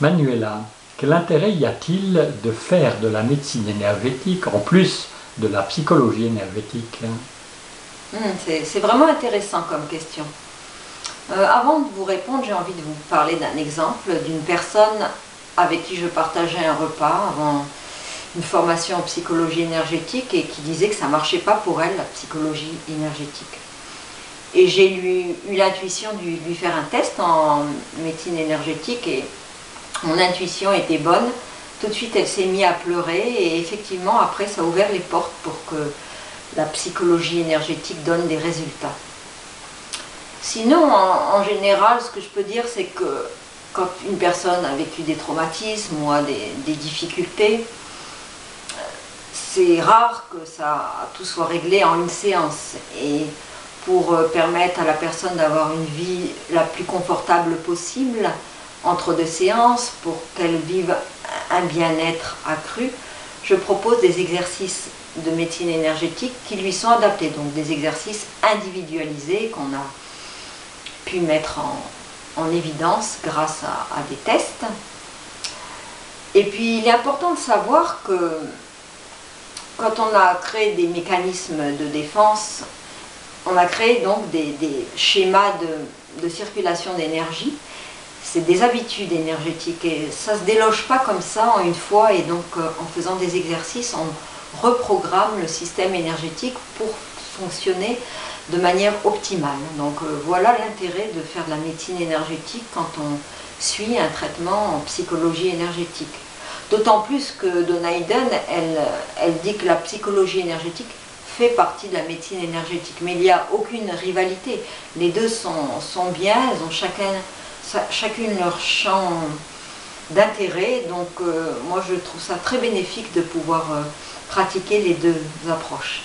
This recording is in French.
Manuela, quel intérêt y a-t-il de faire de la médecine énergétique en plus de la psychologie énergétique? C'est vraiment intéressant comme question. Avant de vous répondre, j'ai envie de vous parler d'un exemple d'une personne avec qui je partageais un repas avant une formation en psychologie énergétique et qui disait que ça ne marchait pas pour elle, la psychologie énergétique. Et j'ai eu l'intuition de lui faire un test en médecine énergétique et mon intuition était bonne. Tout de suite, elle s'est mise à pleurer et effectivement, après, ça a ouvert les portes pour que la psychologie énergétique donne des résultats. Sinon, en général, ce que je peux dire, c'est que quand une personne a vécu des traumatismes ou a des difficultés, c'est rare que tout soit réglé en une séance. Et pour permettre à la personne d'avoir une vie la plus confortable possible, entre deux séances, pour qu'elle vive un bien-être accru, je propose des exercices de médecine énergétique qui lui sont adaptés, donc des exercices individualisés qu'on a pu mettre en évidence grâce à des tests. Et puis il est important de savoir que quand on a créé des mécanismes de défense, on a créé donc des schémas de circulation d'énergie. C'est des habitudes énergétiques et ça ne se déloge pas comme ça en une fois, et donc en faisant des exercices, on reprogramme le système énergétique pour fonctionner de manière optimale. Donc voilà l'intérêt de faire de la médecine énergétique quand on suit un traitement en psychologie énergétique. D'autant plus que Donna Eden, elle dit que la psychologie énergétique fait partie de la médecine énergétique, mais il n'y a aucune rivalité. Les deux sont bien, elles ont chacune leur champ d'intérêt, donc moi je trouve ça très bénéfique de pouvoir pratiquer les deux approches.